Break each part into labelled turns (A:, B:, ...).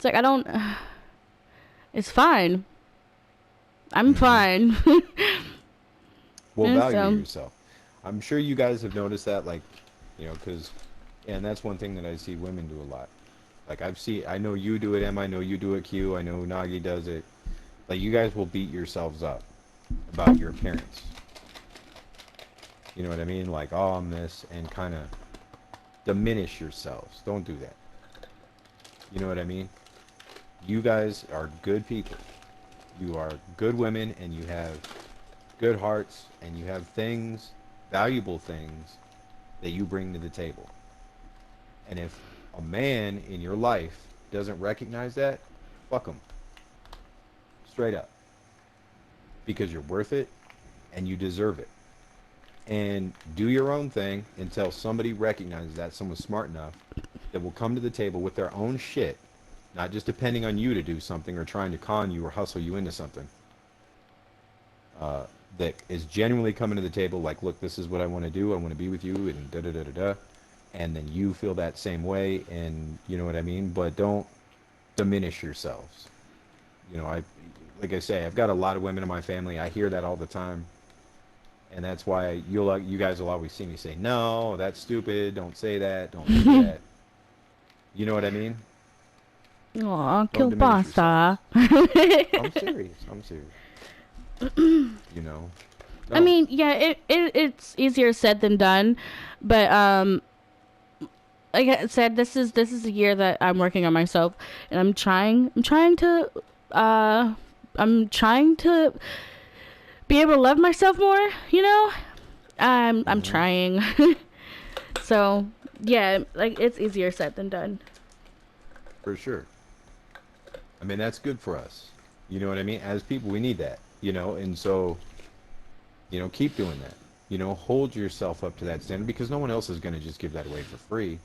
A: It's like, I don't, it's fine. I'm fine.
B: Well,
A: And
B: value
A: so,
B: yourself. I'm sure you guys have noticed that, like, because, and that's one thing that I see women do a lot. Like I know you do it, Em. I know you do it, Q. I know Nagi does it. Like you guys will beat yourselves up about your appearance. You know what I mean? Like, oh, I'm this, and kind of diminish yourselves. Don't do that. You know what I mean? You guys are good people. You are good women, and you have good hearts, and you have things, valuable things, that you bring to the table. And if a man in your life doesn't recognize that, fuck him. Straight up. Because you're worth it and you deserve it. And do your own thing until somebody recognizes that, someone smart enough that will come to the table with their own shit, not just depending on you to do something or trying to con you or hustle you into something. That is genuinely coming to the table like, look, this is what I want to do. I want to be with you, and da da da da da. And then you feel that same way, and you know what I mean. But don't diminish yourselves. Like I say, I've got a lot of women in my family. I hear that all the time, and that's why you guys will always see me say, no, that's stupid. Don't say that. Don't do that. You know what I mean?
A: aw,
B: Don't
A: kill
B: diminish
A: pasta.
B: yourselves. I'm serious. I'm serious. You know,
A: I
B: don't.
A: mean, yeah, it's easier said than done, but like I said, this is a year that I'm working on myself, and uh, I'm trying to be able to love myself more. I'm
B: Hmm.
A: trying. So yeah, like it's easier said than done.
B: For sure. I mean, that's good for us. You know what I mean? As people, we need that. And so keep doing that. Hold yourself up to that standard because no one else is going to just give that away for free.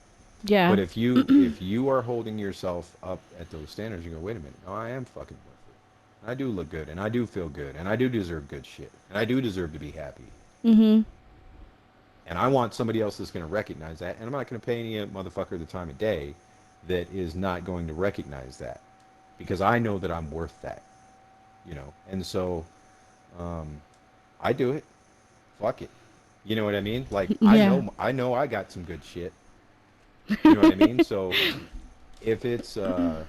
A: Yeah.
B: But if you are holding yourself up at those standards, you go, wait a minute, no, I am fucking worth it. I do look good, and I do feel good, and I do deserve good shit, and I do deserve to be happy.
A: Mhm.
B: And I want somebody else that's going to recognize that, and I'm not going to pay any motherfucker the time of day that is not going to recognize that because I know that I'm worth that. And so I do it. Fuck it. You know what I mean? Like
A: Yeah.
B: I know I got some good shit. You know what I mean? So if it's um,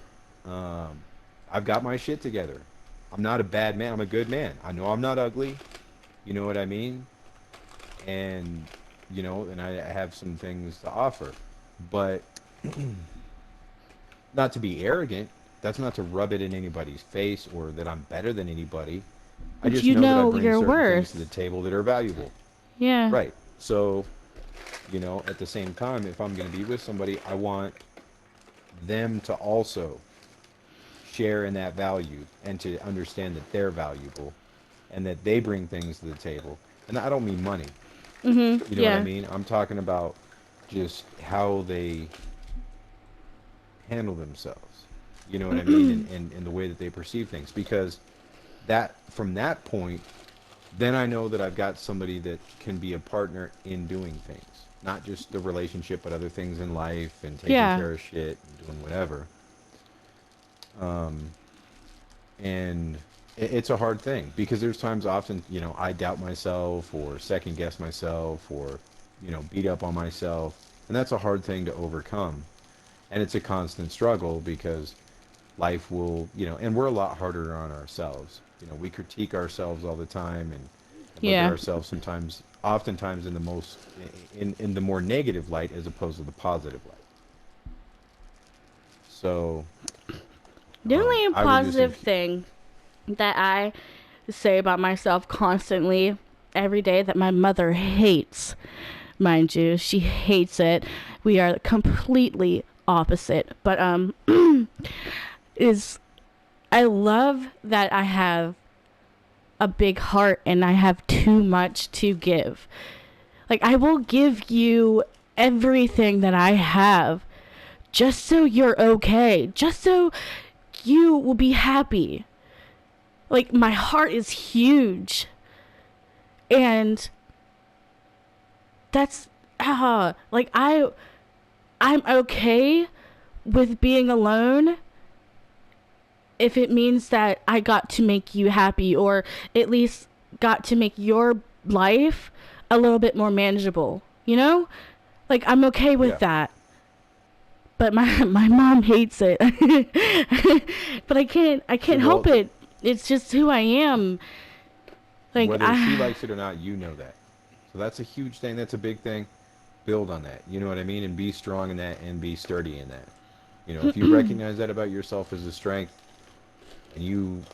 B: I've got my shit together. I'm not a bad man. I'm a good man. I know I'm not ugly. You know what I mean? And and I have some things to offer, but not to be arrogant. That's not to rub it in anybody's face or that I'm better than anybody. I
A: But
B: just
A: you
B: know that I
A: know
B: bring
A: your
B: certain things to the
A: worth.
B: table that are valuable.
A: Yeah.
B: Right. So, at the same time, if I'm going to be with somebody, I want them to also share in that value and to understand that they're valuable and that they bring things to the table. And I don't mean money.
A: Mhm.
B: You know what I
A: Yeah.
B: mean? I'm talking about just how they handle themselves. You know what I mean? And the way that they perceive things. Because that from that point, then I know that I've got somebody that can be a partner in doing things. Not just the relationship, but other things in life and taking
A: Yeah.
B: care of shit and doing whatever. Um, and it's a hard thing because there's times often I doubt myself or second guess myself or beat up on myself, and that's a hard thing to overcome, and it's a constant struggle because life will and we're a lot harder on ourselves. We critique ourselves all the time and look at
A: Yeah.
B: ourselves sometimes oftentimes in the most in the more negative light as opposed to the positive light. So
A: The only
B: I would just
A: positive thing that I say about myself constantly every day that my mother hates, mind you, she hates it. We are completely opposite, but is I love that I have a big heart and I have too much to give. Like I will give you everything that I have just so you're okay, just so you will be happy. Like my heart is huge, and that's like I'm okay with being alone if it means that I got to make you happy, or at least got to make your life a little bit more manageable, you know? Like, I'm okay with that. But my mom hates it. But I can't help it. It's just who I am. Like,
B: whether she likes it or not, you know that. So that's a huge thing. That's a big thing. Build on that. You know what I mean? And be strong in that and be sturdy in that. You know, if you recognize that about yourself as a strength, and you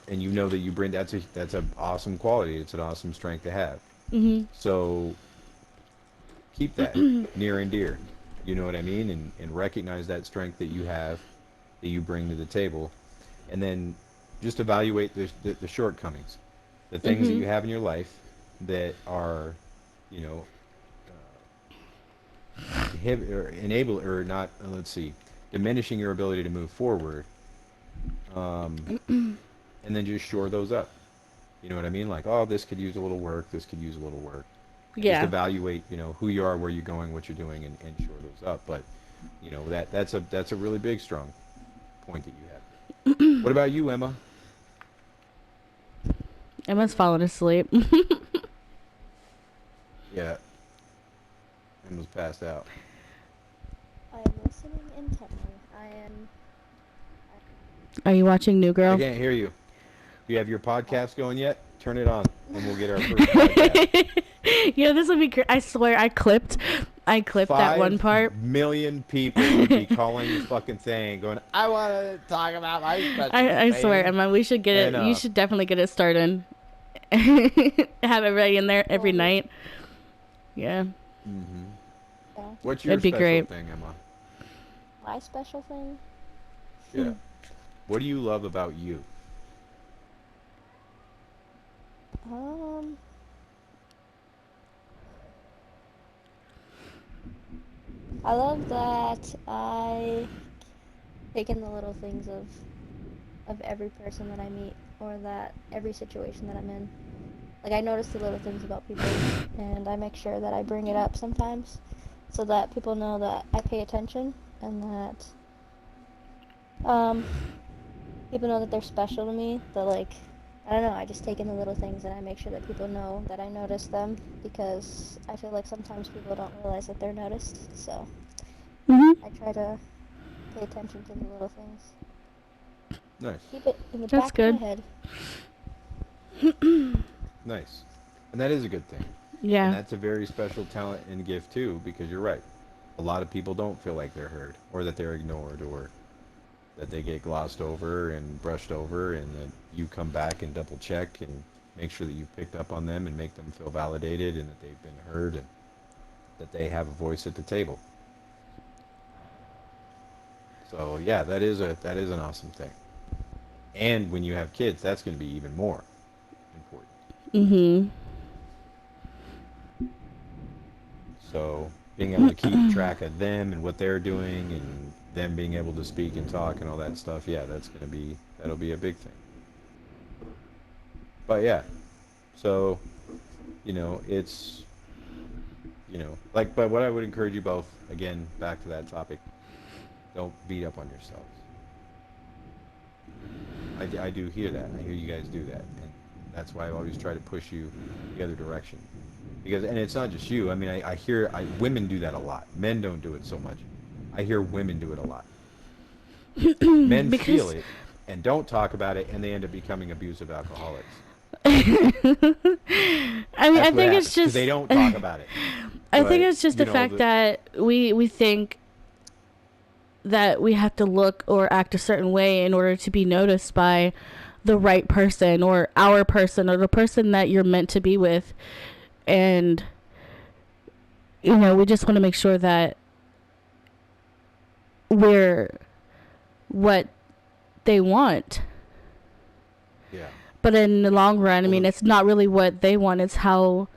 B: know that you bring, that's an awesome quality. It's an awesome strength to have. So keep that near and dear. You know what I mean? And recognize that strength that you have, that you bring to the table, and then just evaluate the shortcomings, the things that you have in your life that are, you know, or enable or not. Let's see, diminishing your ability to move forward, and then just shore those up. You know what I mean? Like, oh, this could use a little work. This could use a little work. Just evaluate, you know, who you are, where you're going, what you're doing, and shore those up. But, you know, that's a really big, strong point that you have. What about you, Emma?
A: Emma's falling asleep.
B: Yeah. Emma's passed out.
C: I am listening intently.
A: Are you watching New Girl?
B: I can't hear you. Do you have your podcast going yet? Turn it on, and we'll get our first podcast.
A: Yeah, this would be great. I swear, I clipped that one part.
B: 5 million people would be calling this fucking thing, going, "I want to talk about my special."
A: I swear, Emma, we should get it. You should definitely get it started. Have it ready in there every night. Yeah.
C: Yeah.
B: What's your special thing, Emma?
C: My special thing?
B: Yeah. What do you love about you?
C: I love that I take in the little things of every person that I meet, or that every situation that I'm in. Like, I notice the little things about people, and I make sure that I bring it up sometimes, so that people know that I pay attention, and that people know that they're special to me. That, like, I don't know, I just take in the little things, and I make sure that people know that I notice them, because I feel like sometimes people don't realize that they're noticed. So I try to pay attention to the little things.
B: Nice.
C: Keep it in the back of my head.
B: Nice. And that is a good thing.
A: Yeah.
B: And that's a very special talent and gift too, because you're right. A lot of people don't feel like they're heard, or that they're ignored, or that they get glossed over and brushed over, and that you come back and double check and make sure that you've picked up on them and make them feel validated and that they've been heard and that they have a voice at the table. So yeah, that is an awesome thing. And when you have kids, that's going to be even more important. So being able to keep track of them and what they're doing, and them being able to speak and talk and all that stuff, yeah, that'll be a big thing. But yeah, so, you know, it's, you know, like, but what I would encourage you both, again, back to that topic, don't beat up on yourselves. I do hear that. I hear you guys do that. And that's why I always try to push you the other direction. Because, and it's not just you. I mean, I hear women do that a lot. Men don't do it so much. I hear women do it a lot. Men feel it and don't talk about it, and they end up becoming abusive alcoholics.
A: I mean, I think it's just
B: they don't talk about it.
A: I think it's just the fact that we think that we have to look or act a certain way in order to be noticed by the right person, or our person, or the person that you're meant to be with. And, you know, we just want to make sure that we're what they want.
B: Yeah.
A: But in the long run, I mean, it's not really what they want. It's how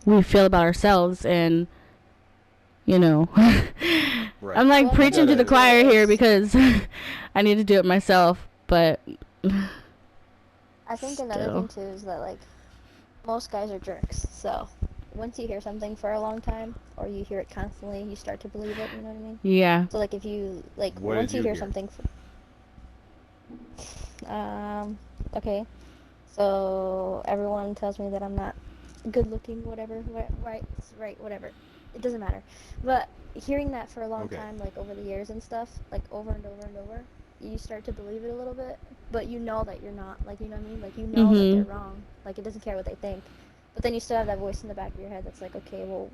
A: we feel about ourselves. And, you know, right. I'm like preaching to the choir here because I need to do it myself. But
C: I think another thing too is that, like, most guys are jerks. So once you hear something for a long time, or you hear it constantly, you start to believe it. You know what I mean?
A: Yeah.
C: So, like, if you, like, once you hear something, Um, okay. So everyone tells me that I'm not good looking, whatever, right, right, whatever. It doesn't matter. But hearing that for a long
B: Okay.
C: time, like over the years and stuff, like over and over and over, you start to believe it a little bit. But you know that you're not. Like, you know what I mean? Like, you know that they're
A: Mhm.
C: wrong. Like, it doesn't care what they think. But then you still have that voice in the back of your head that's like, okay, well,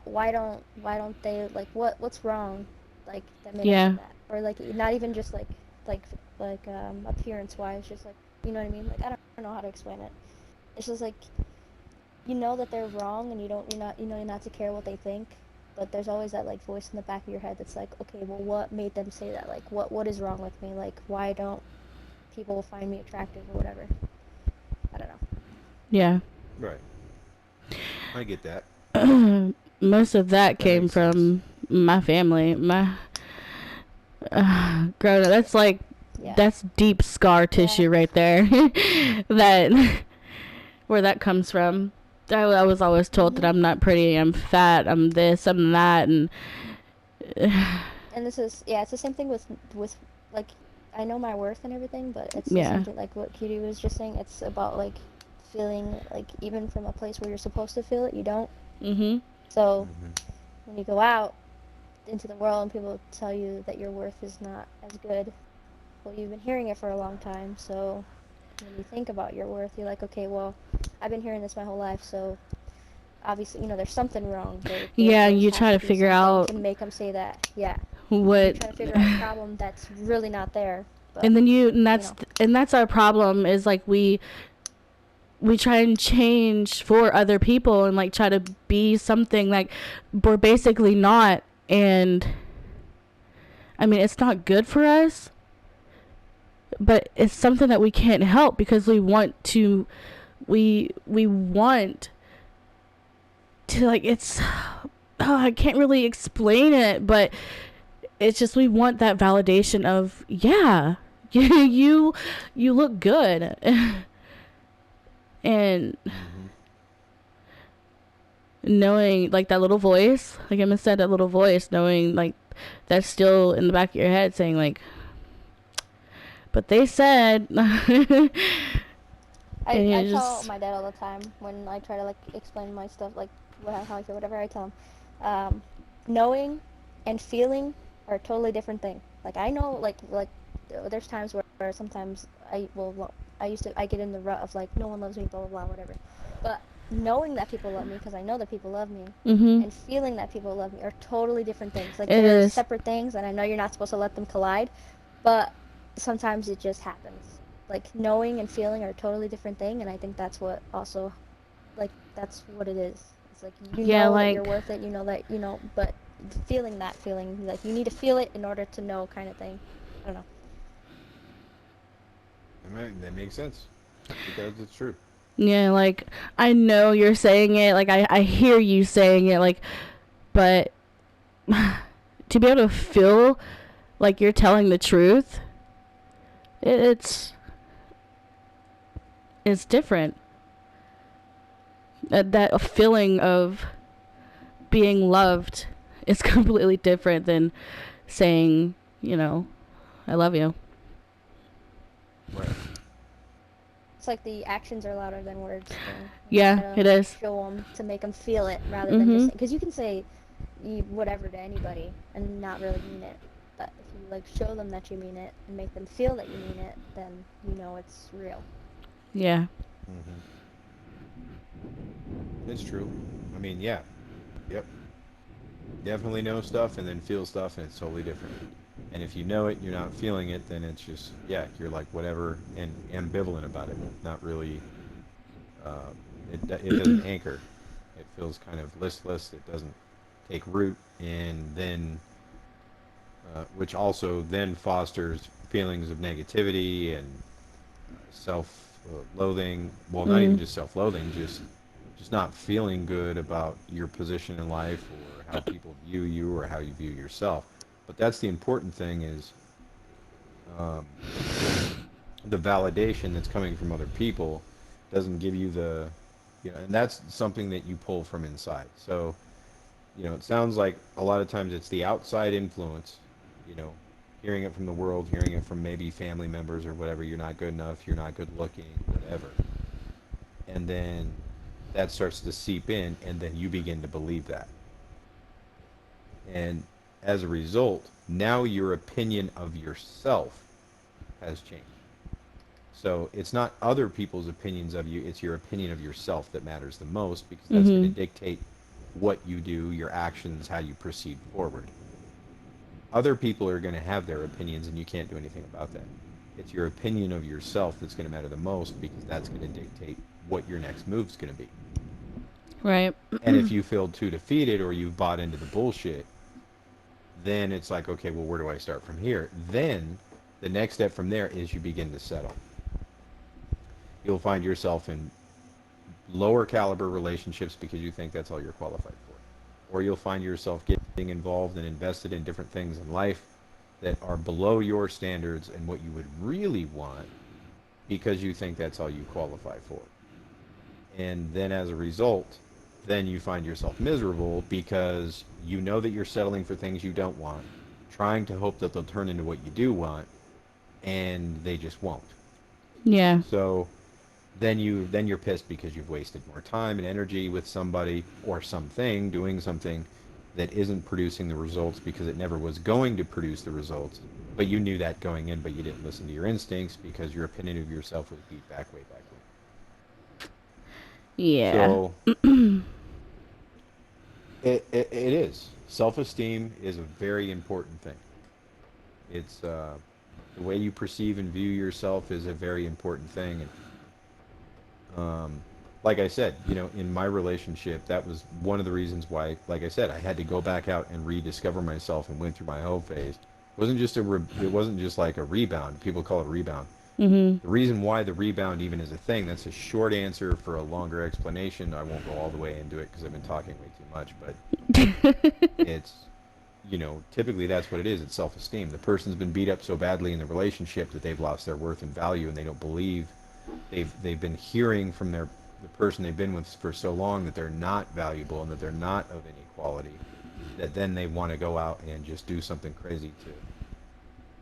C: why don't they, like, what's wrong, like, that made them say
A: Yeah.
C: that? Or like, not even just like appearance wise, just like, you know what I mean? Like, I don't know how to explain it. It's just like, you know that they're wrong, and you're not to care what they think, but there's always that, like, voice in the back of your head that's like, okay, well, what made them say that? Like, what is wrong with me? Like, why don't people find me attractive or whatever? I don't know.
A: Yeah.
B: Right. I get that.
A: Most of that
B: That
A: came
B: makes sense.
A: from my family. My growing up, that's like
C: Yeah.
A: that's deep scar
C: Yeah.
A: tissue right there. That where that comes from. I was always told that
C: Mhm.
A: I'm not pretty, I'm fat, I'm this, I'm that, and
C: And this is, yeah, it's the same thing with like, I know my worth and everything, but it's the same
A: yeah.
C: thing like what Cutie was just saying. It's about, like, feeling like, even from a place where you're supposed to feel it, you don't.
A: Mhm.
C: So
B: Hmm.
C: when you go out into the world and people tell you that your worth is not as good, well, you've been hearing it for a long time. So when you think about your worth, you're like, okay, well, I've been hearing this my whole life, so obviously, there's something wrong.
A: Yeah,
C: There's
A: you
C: has
A: try
C: to
A: to
C: be
A: figure
C: something
A: out
C: to make them say that. Yeah, you
A: what
C: try to figure out a problem that's really not there, but
A: and then
C: you know.
A: that's our problem is like we try and change for other people and like try to be something like we're basically not, and I mean it's not good for us, but it's something that we can't help because we want to, like, it's I can't really explain it, but it's just we want that validation of, yeah, you you look good. And
B: Hmm.
A: knowing, like, that little voice, like Emma said, that little voice, knowing, like, that's still in the back of your head saying, like, but they said. And
C: I
A: you
C: tell
A: just,
C: my dad all the time when I try to, like, explain my stuff, like, how I feel, whatever. I tell him, knowing and feeling are a totally different thing. Like, I know, like there's times where sometimes I get in the rut of, like, no one loves me, blah blah blah, whatever. But knowing that people love me, because I know that people love me,
A: mm-hmm,
C: and feeling that people love me are totally different things. Like,
A: it
C: they're
A: is.
C: separate things, and I know you're not supposed to let them collide, but sometimes it just happens. Like, knowing and feeling are a totally different thing, and I think that's what also, like, that's what it is. It's like, you
A: Yeah,
C: know that you're
A: like,
C: worth it, you know that, but feeling that feeling, like, you need to feel it in order to know, kind of thing. I don't know.
B: That makes sense. Because it's true.
A: yeah, like, I know you're saying it, like, I hear you saying it, like, but to be able to feel like you're telling the truth, it's it's different. That feeling of being loved is completely different than saying, you know, I love you.
B: Right.
C: It's like the actions are louder than words thing. Like, you
A: Yeah,
C: gotta
A: it is.
C: show them to make them feel it rather than just
A: Mhm.
C: say, because you can say whatever to anybody and not really mean it. But if you, like, show them that you mean it and make them feel that you mean it, then you know it's real.
A: Yeah.
B: Hmm. It's true. I mean, yeah. Yep. Definitely know stuff and then feel stuff, and it's totally different. And if you know it, you're not feeling it, then it's just, yeah, you're like whatever and ambivalent about it. Not really. It doesn't anchor. It feels kind of listless. It doesn't take root, and then which also then fosters feelings of negativity and self-loathing. Well, not even
A: Mm.
B: just self-loathing, just not feeling good about your position in life or how people view you or how you view yourself. But that's the important thing is um, the validation that's coming from other people doesn't give you the, and that's something that you pull from inside. So, it sounds like a lot of times it's the outside influence, you know, hearing it from the world, hearing it from maybe family members or whatever. You're not good enough, you're not good looking, whatever. And then that starts to seep in, and then you begin to believe that. And as a result, now your opinion of yourself has changed. So it's not other people's opinions of you, it's your opinion of yourself that matters the most, because that's going to
A: Mhm.
B: dictate what you do, your actions, how you proceed forward. Other people are going to have their opinions, and you can't do anything about that. It's your opinion of yourself that's going to matter the most, because that's going to dictate what your next move's going to be.
A: Right.
B: And if you feel too defeated or you've bought into the bullshit, then it's like, okay, well, where do I start from here? Then the next step from there is you begin to settle. You'll find yourself in lower caliber relationships because you think that's all you're qualified for. Or you'll find yourself getting involved and invested in different things in life that are below your standards and what you would really want because you think that's all you qualify for. And then as a result, then you find yourself miserable because you know that you're settling for things you don't want, trying to hope that they'll turn into what you do want, and they just won't.
A: Yeah.
B: So then you're pissed because you've wasted more time and energy with somebody or something doing something that isn't producing the results because it never was going to produce the results. But you knew that going in, but you didn't listen to your instincts because your opinion of yourself was beat back way back when.
A: Yeah.
B: So it is. Self-esteem is a very important thing. It's the way you perceive and view yourself is a very important thing. And like I said, in my relationship, that was one of the reasons why, like I said, I had to go back out and rediscover myself and went through my whole phase. It wasn't just like a rebound. People call it rebound.
A: Mhm.
B: The reason why the rebound even is a thing, that's a short answer for a longer explanation. I won't go all the way into it because I've been talking way too much, but it's, typically that's what it is. It's self-esteem. The person's been beat up so badly in the relationship that they've lost their worth and value, and they don't believe they've been hearing from the person they've been with for so long that they're not valuable and that they're not of any quality, that then they want to go out and just do something crazy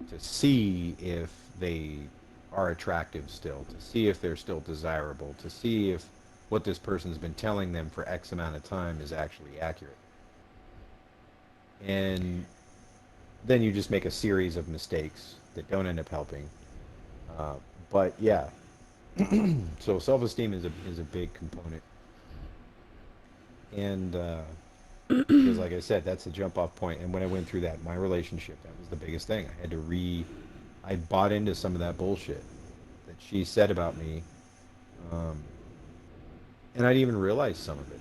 B: to see if they are attractive still, to see if they're still desirable, to see if what this person's been telling them for X amount of time is actually accurate. And then you just make a series of mistakes that don't end up helping. Uh, but yeah, so self-esteem is a big component, and because like I said, that's the jump off point. And when I went through that, my relationship, that was the biggest thing. I bought into some of that bullshit that she said about me, um, and I didn't even realize some of it.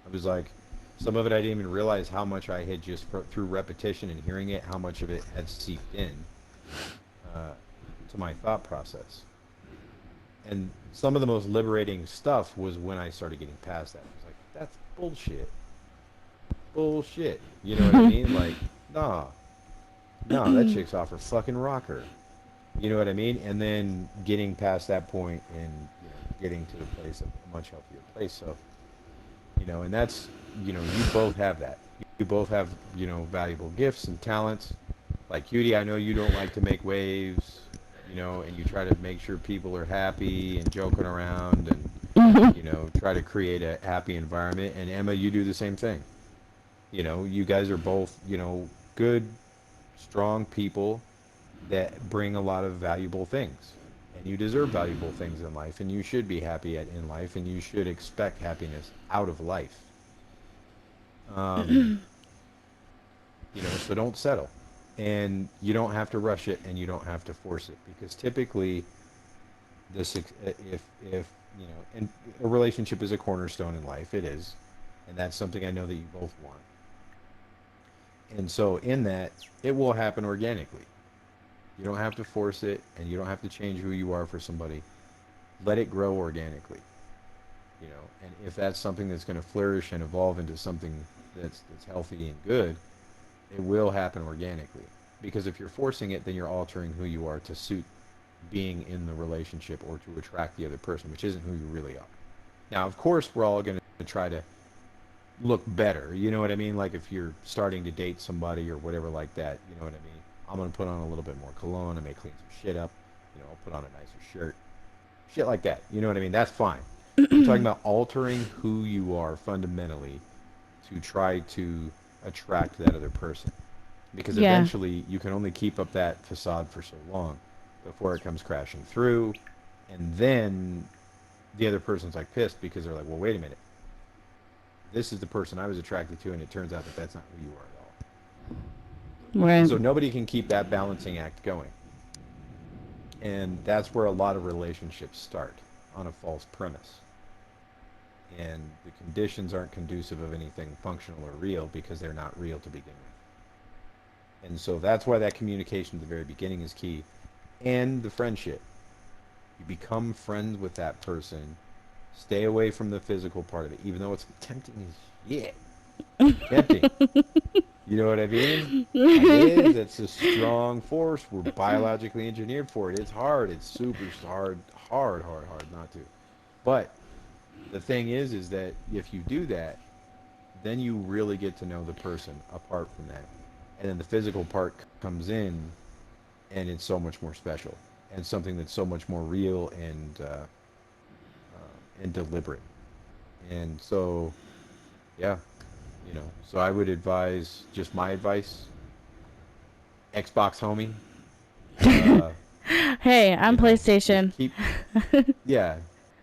B: I was like, some of it I didn't even realize how much I had just through repetition and hearing it, how much of it had seeped in uh, to my thought process. And some of the most liberating stuff was when I started getting past that. I was like, that's bullshit. Bullshit. You know what I mean? Like, nah, no, that chick's off her fucking rocker. You know what I mean? And then getting past that point and, getting to the place of a much healthier place. So, and that's, you both have that. You both have, valuable gifts and talents. Like Cutie, I know you don't like to make waves, and you try to make sure people are happy and joking around and, try to create a happy environment. And Emma, you do the same thing. You guys are both, good, strong people that bring a lot of valuable things. And you deserve valuable things in life, and you should be happy in life, and you should expect happiness out of life. Um, so don't settle. And you don't have to rush it, and you don't have to force it, because typically if and a relationship is a cornerstone in life, it is, and that's something I know that you both want. And so in that, it will happen organically. You don't have to force it, and you don't have to change who you are for somebody. Let it grow organically. And if that's something that's going to flourish and evolve into something that's healthy and good, it will happen organically. Because if you're forcing it, then you're altering who you are to suit being in the relationship or to attract the other person, which isn't who you really are. Now, of course, we're all going to try to look better. You know what I mean? Like if you're starting to date somebody or whatever like that, you know what I mean? I'm gonna put on a little bit more cologne. I may clean some shit up. You know, I'll put on a nicer shirt. Shit like that. You know what I mean? That's fine. I'm talking about altering who you are fundamentally to try to attract that other person. Because
A: Yeah.
B: eventually you can only keep up that facade for so long before it comes crashing through. And then the other person's like pissed because they're like, well, wait a minute. This is the person I was attracted to, and it turns out that that's not who you are at all. And
A: Right.
B: so nobody can keep that balancing act going. And that's where a lot of relationships start, on a false premise. And the conditions aren't conducive of anything functional or real because they're not real to begin with. And so that's why that communication at the very beginning is key. And the friendship. You become friends with that person. Stay away from the physical part of it, even though it's tempting as shit. Tempting. You know what I mean? It is. It's a strong force. We're biologically engineered for it. It's hard. It's super hard, hard not to. But the thing is that if you do that, then you really get to know the person apart from that. And then the physical part comes in, and it's so much more special, and something that's so much more real and deliberate. And so, yeah, you know. So I would advise, just my advice, Xbox homie. Uh,
A: Hey,
B: you
A: I'm
B: know, just
A: PlayStation.
B: keep, yeah,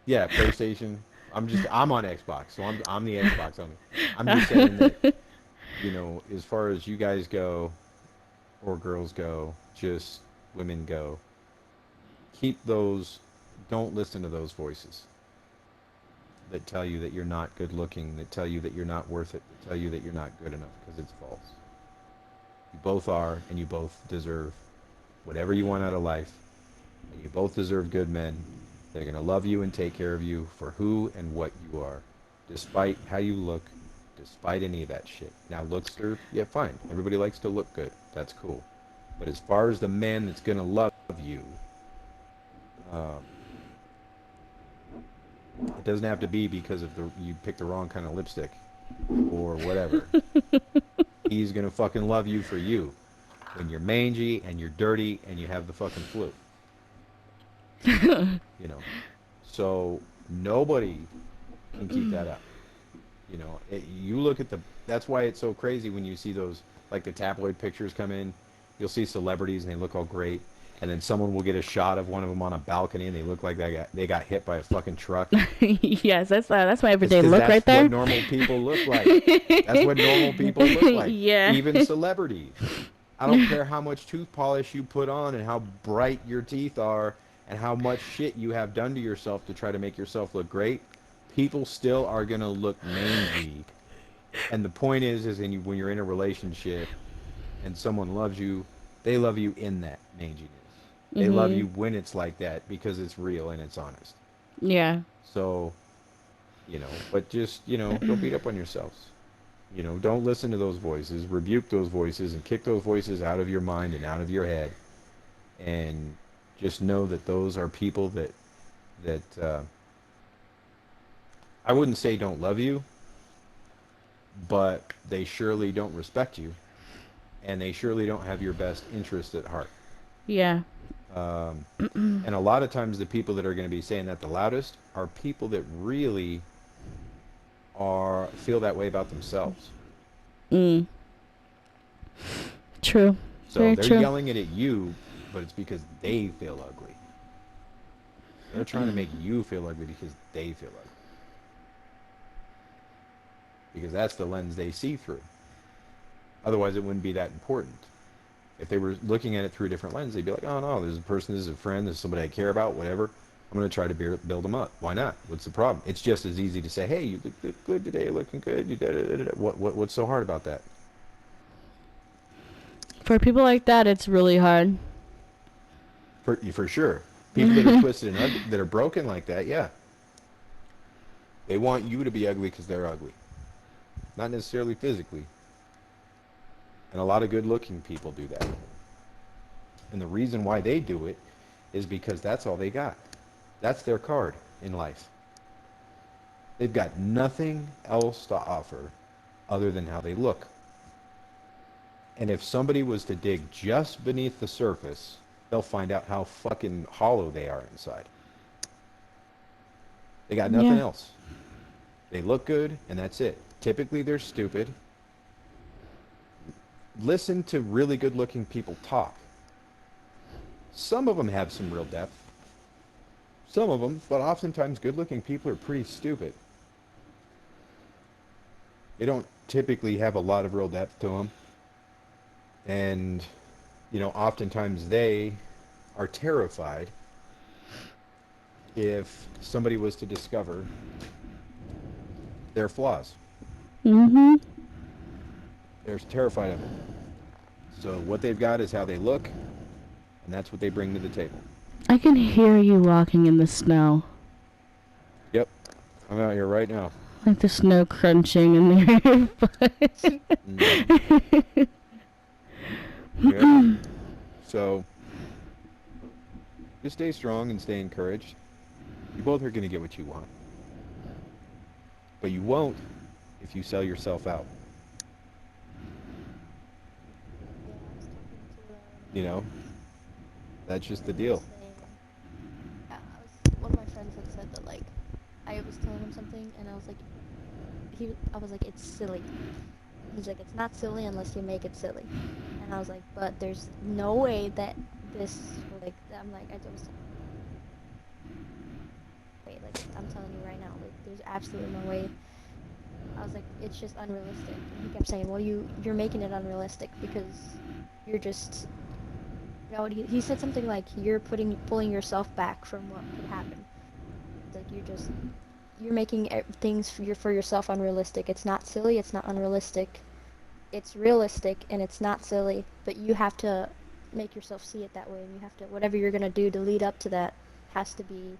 B: yeah, PlayStation. I'm on Xbox, so I'm the Xbox homie. I'm just saying that, you know, as far as you guys go or girls go, just women go, keep those. Don't listen to those voices that tell you that you're not good looking, that tell you that you're not worth it, that tell you that you're not good enough, because it's false. You both are, and you both deserve whatever you want out of life, and you both deserve good men. They're going to love you and take care of you for who and what you are, despite how you look, despite any of that shit. Now, looks are, yeah, fine. Everybody likes to look good. That's cool. But as far as the man that's going to love you, um, it doesn't have to be because of the you picked the wrong kind of lipstick or whatever. He's gonna fucking love you for you when you're mangy and you're dirty and you have the fucking flu. You know, so nobody can keep that up. You know, you look at the. That's why it's so crazy when you see those like the tabloid pictures come in. You'll see celebrities and they look all great, and then someone will get a shot of one of them on a balcony and they look like they got hit by a fucking truck.
A: Yes, that's my
B: It's
A: everyday
B: because
A: look
B: that's
A: right
B: what
A: there.
B: normal people look like. That's what normal people look like.
A: Yeah.
B: Even celebrities. I don't care how much tooth polish you put on and how bright your teeth are and how much shit you have done to yourself to try to make yourself look great. People still are going to look mangy. And the point is when you're in a relationship and someone loves you, they love you in that manginess. They love
A: Mhm.
B: you when it's like that because it's real and it's honest.
A: Yeah.
B: So, you know, but just, you know, don't beat up on yourselves. You know, don't listen to those voices. Rebuke those voices and kick those voices out of your mind and out of your head. And just know that those are people that I wouldn't say don't love you, but they surely don't respect you, and they surely don't have your best interest at heart.
A: Yeah.
B: Um, and a lot of times, the people that are going to be saying that the loudest are people that really are feel that way about themselves.
A: Mm. True.
B: So
A: Very
B: they're
A: true.
B: yelling it at you, but it's because they feel ugly. They're trying to make you feel ugly because they feel ugly. Because that's the lens they see through. Otherwise, it wouldn't be that important. If they were looking at it through a different lens, they'd be like, oh no, there's a person, this is a friend, this is somebody I care about, whatever. I'm going to try to build them up. Why not? What's the problem? It's just as easy to say, hey, you look good today, looking good. You what's so hard about that?
A: For people like that, it's really hard.
B: For sure. People that are twisted and ugly, that are broken like that, yeah. They want you to be ugly because they're ugly. Not necessarily physically. And a lot of good looking people do that. And the reason why they do it is because that's all they got. That's their card in life. They've got nothing else to offer other than how they look. And if somebody was to dig just beneath the surface, they'll find out how fucking hollow they are inside. They got nothing
A: Yeah.
B: else. They look good, and that's it. Typically, they're stupid. Listen to really good-looking people talk. Some of them have some real depth. Some of them, but oftentimes good-looking people are pretty stupid. They don't typically have a lot of real depth to them. And, oftentimes they are terrified if somebody was to discover their flaws.
A: Mm-hmm.
B: They're terrified of it. So what they've got is how they look, and that's what they bring to the table.
A: I can hear you walking in the snow.
B: Yep. I'm out here right now.
A: Like the snow crunching in your foot.
B: Yep. So, just stay strong and stay encouraged. You both are going to get what you want. But you won't if you sell yourself out. You know? That's just the deal.
C: Yeah, one of my friends had said that, like, I was telling him something, and I was like, it's silly. He's like, it's not silly unless you make it silly. And I was like, but there's no way that this, like, I'm like, I was wait, like, I'm telling you right now, like, there's absolutely no way. I was like, it's just unrealistic. And he kept saying, well, you're making it unrealistic because you're just, he said something like, you're pulling yourself back from what could happen. Like, you're making things for yourself unrealistic. It's not silly, it's not unrealistic. It's realistic and it's not silly, but you have to make yourself see it that way, and you have to, whatever you're going to do to lead up to that has to be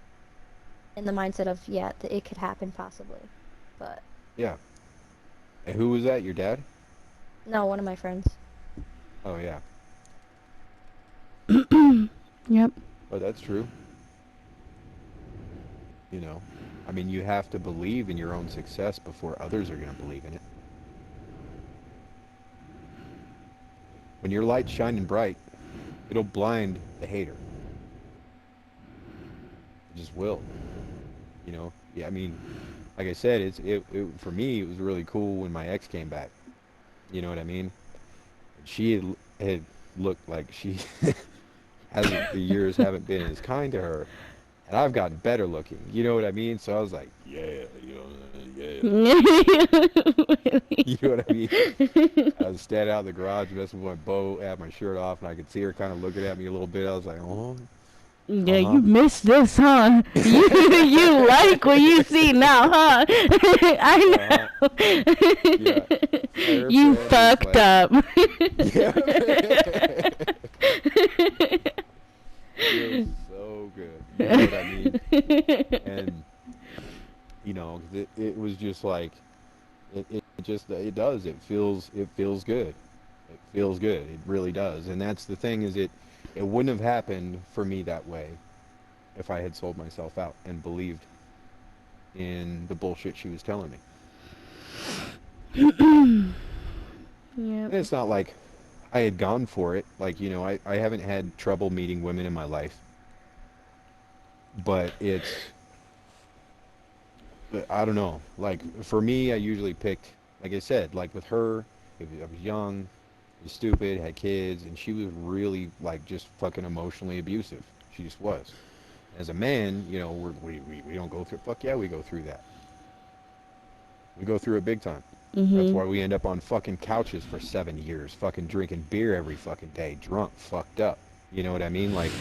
C: in the mindset of, that it could happen possibly. But
B: yeah. And who was that? Your dad?
C: No, one of my friends.
B: Oh, yeah.
A: Yep.
B: Oh, that's true. I mean, you have to believe in your own success before others are going to believe in it. When your light's shining bright, it'll blind the hater. It just will. Yeah, I mean, like I said, it for me, it was really cool when my ex came back. You know what I mean? She had looked like she the years haven't been as kind to her. And I've gotten better looking. You know what I mean? So I was like, yeah. You know what I mean? I was standing out in the garage messing with my boat, had my shirt off, and I could see her kind of looking at me a little bit. I was like, oh.
A: Yeah, you missed this, huh? You like what you see now, huh? I know.
B: Yeah.
A: You fucked up.
B: Yeah. Feels so good. You know what I mean? And it was just like it does. It feels good. It feels good. It really does. And that's the thing, is it wouldn't have happened for me that way if I had sold myself out and believed in the bullshit she was telling me.
A: Yeah.
B: And it's not like I had gone for it. Like, I haven't had trouble meeting women in my life. But I don't know. Like, for me, I usually picked, like I said, like with her, I was young, was stupid, had kids, and she was really, like, just fucking emotionally abusive. She just was. As a man, we don't go through, fuck yeah, we go through that. We go through it big time.
A: Mm-hmm.
B: That's why we end up on fucking couches for 7 years, fucking drinking beer every fucking day, drunk, fucked up. You know what I mean? Like,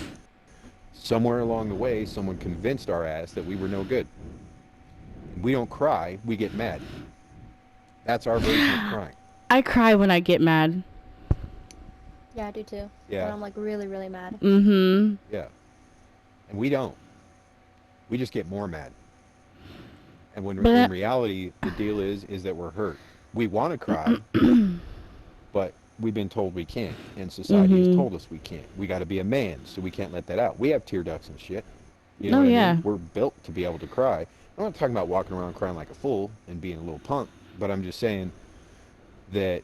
B: somewhere along the way, someone convinced our ass that we were no good. And we don't cry, we get mad. That's our version of crying.
A: I cry when I get mad.
C: Yeah, I do too.
B: Yeah.
C: When I'm, like, really, really mad.
A: Mm-hmm.
B: Yeah. And we don't. We just get more mad. And when in reality, the deal is that we're hurt. We want to cry, but we've been told we can't. And society has told us we can't. We got to be a man, so we can't let that out. We have tear ducts and shit. You know what I mean? We're built to be able to cry. I'm not talking about walking around crying like a fool and being a little punk, but I'm just saying that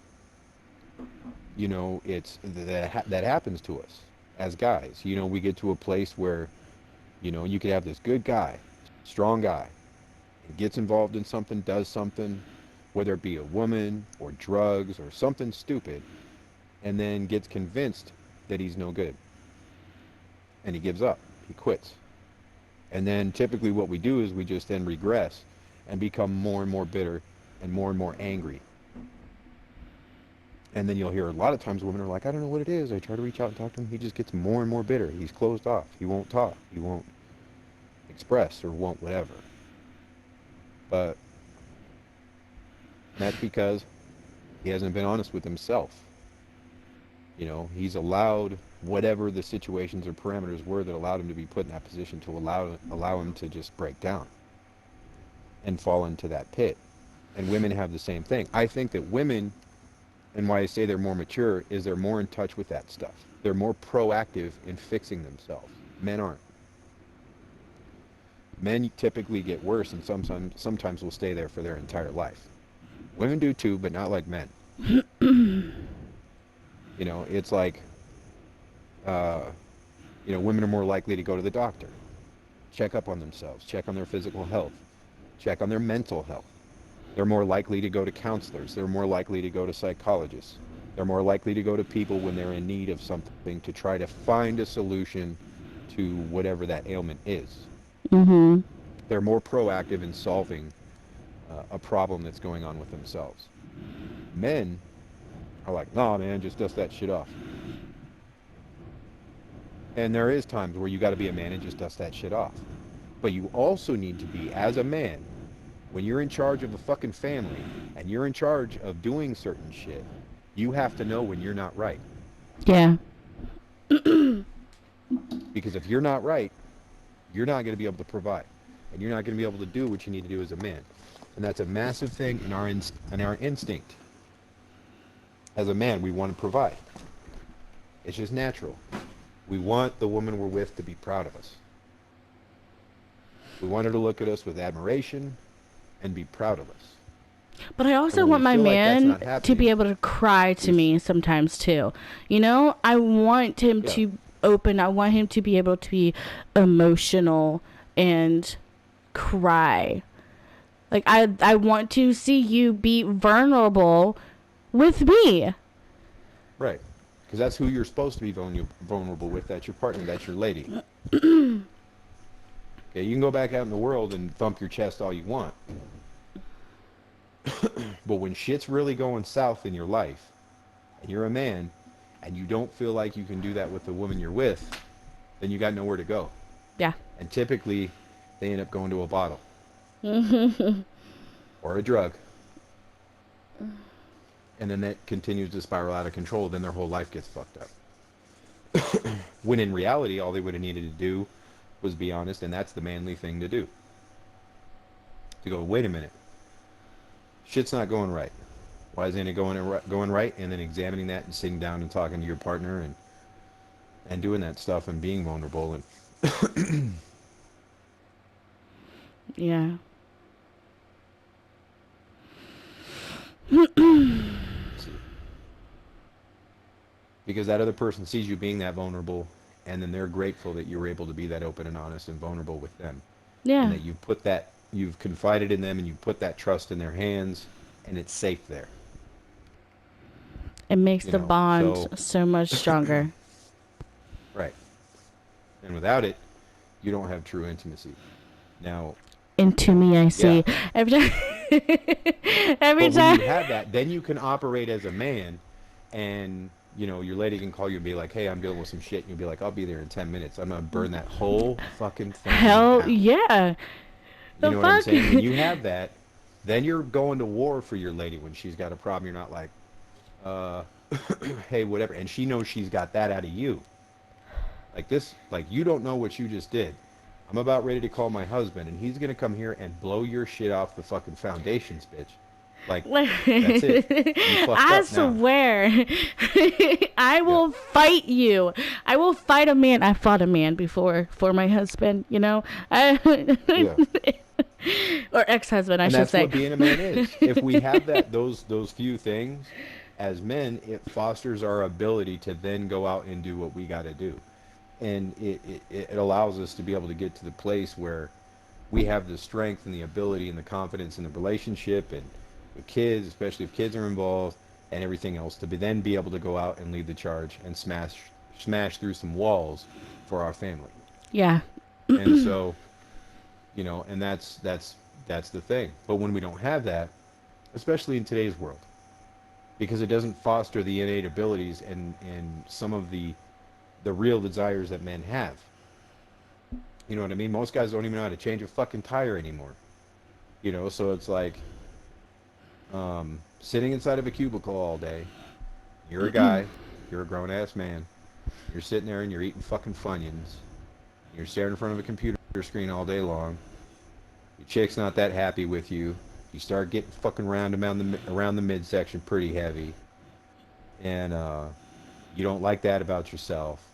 B: it's that happens to us as guys. We get to a place where, you could have this good guy, strong guy, and gets involved in something, does something, whether it be a woman or drugs or something stupid, and then gets convinced that he's no good. And he gives up. He quits. And then typically what we do is we just then regress and become more and more bitter and more angry. And then you'll hear a lot of times women are like, I don't know what it is. I try to reach out and talk to him. He just gets more and more bitter. He's closed off. He won't talk. He won't express or won't whatever. But that's because he hasn't been honest with himself. He's allowed whatever the situations or parameters were that allowed him to be put in that position to allow him to just break down and fall into that pit. And women have the same thing. I think that women, and why I say they're more mature, is they're more in touch with that stuff. They're more proactive in fixing themselves. Men aren't. Men typically get worse and sometimes will stay there for their entire life. Women do too, but not like men. It's like, women are more likely to go to the doctor, check up on themselves, check on their physical health, check on their mental health. They're more likely to go to counselors. They're more likely to go to psychologists. They're more likely to go to people when they're in need of something to try to find a solution to whatever that ailment is.
A: Mm-hmm.
B: They're more proactive in solving a problem that's going on with themselves. Men are like, nah, man, just dust that shit off. And there is times where you got to be a man and just dust that shit off. But you also need to be, as a man, when you're in charge of a fucking family and you're in charge of doing certain shit, you have to know when you're not right.
A: Yeah.
B: Because if you're not right, you're not going to be able to provide. And you're not going to be able to do what you need to do as a man. And that's a massive thing in our instinct. As a man, we want to provide. It's just natural. We want the woman we're with to be proud of us. We want her to look at us with admiration and be proud of us.
A: But I also want my man to be able to cry to me sometimes too. I want him to open. I want him to be able to be emotional and cry. Like I want to see you be vulnerable with me.
B: Right. Because that's who you're supposed to be vulnerable with. That's your partner. That's your lady. Okay, you can go back out in the world and thump your chest all you want. But when shit's really going south in your life, and you're a man, and you don't feel like you can do that with the woman you're with, then you got nowhere to go.
A: Yeah.
B: And typically, they end up going to a bottle. Or a drug. And then that continues to spiral out of control. Then their whole life gets fucked up. When in reality, all they would have needed to do was be honest, and that's the manly thing to do. To go, wait a minute. Shit's not going right. Why isn't it going right? And then examining that and sitting down and talking to your partner and doing that stuff and being vulnerable. And
A: yeah.
B: Because that other person sees you being that vulnerable, and then they're grateful that you were able to be that open and honest and vulnerable with them.
A: Yeah.
B: And that you've confided in them and you put that trust in their hands, and it's safe there.
A: It makes the bond so much stronger.
B: Right. And without it, you don't have true intimacy. Now,
A: into me, I see.
B: Yeah.
A: Every time.
B: When you have that, then you can operate as a man, and your lady can call you and be like, hey, I'm dealing with some shit, and you'll be like, I'll be there in 10 minutes. I'm gonna burn that whole fucking thing
A: hell
B: down.
A: Yeah.
B: You know what I'm saying? When you have that, then you're going to war for your lady. When she's got a problem, you're not like, hey, whatever. And she knows she's got that out of you. Like you don't know what you just did. I'm about ready to call my husband, and he's going to come here and blow your shit off the fucking foundations, bitch. Like, that's it.
A: I swear. I will fight you. I will fight a man. I fought a man before for my husband, Or ex-husband, I should say.
B: And that's what being a man is. If we have those few things, as men, it fosters our ability to then go out and do what we got to do. And it allows us to be able to get to the place where we have the strength and the ability and the confidence in the relationship and with kids, especially if kids are involved and everything else, to then be able to go out and lead the charge and smash through some walls for our family.
A: Yeah.
B: And so, and that's the thing. But when we don't have that, especially in today's world, because it doesn't foster the innate abilities and some of the real desires that men have. You know what I mean? Most guys don't even know how to change a fucking tire anymore. So it's like sitting inside of a cubicle all day. You're a guy. You're a grown ass man. You're sitting there and you're eating fucking Funyuns. You're staring in front of a computer screen all day long. Your chick's not that happy with you. You start getting fucking around the midsection pretty heavy, and you don't like that about yourself,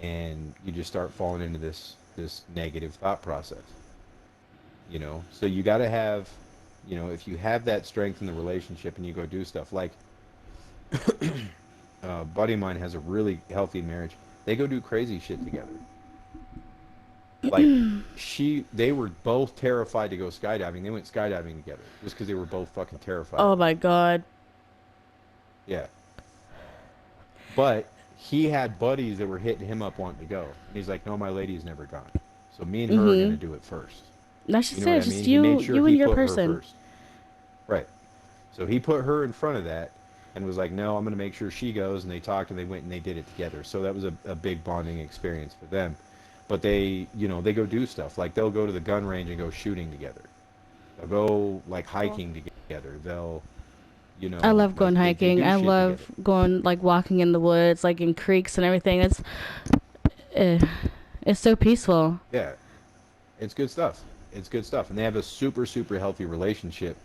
B: and you just start falling into this negative thought process. So you got to have, if you have that strength in the relationship and you go do stuff like a buddy of mine has a really healthy marriage. They go do crazy shit together. Like they were both terrified to go skydiving. They went skydiving together just because they were both fucking terrified.
A: Oh my God.
B: Yeah. But he had buddies that were hitting him up wanting to go. And he's like, no, my lady's never gone. So me and her are going to do it first.
A: That's just
B: You know
A: it.
B: what I
A: Just
B: mean? He made sure
A: you
B: he
A: and your
B: put
A: person.
B: her first. Right. So he put her in front of that and was like, no, I'm going to make sure she goes. And they talked and they went and they did it together. So that was a big bonding experience for them. But they go do stuff. Like they'll go to the gun range and go shooting together. They'll go like hiking together. They'll,
A: I love going
B: they
A: hiking.
B: do
A: I
B: shit
A: love
B: together.
A: going like walking in the woods, like in creeks and everything. Uh, it's so peaceful.
B: Yeah, it's good stuff. It's good stuff. And they have a super, super healthy relationship.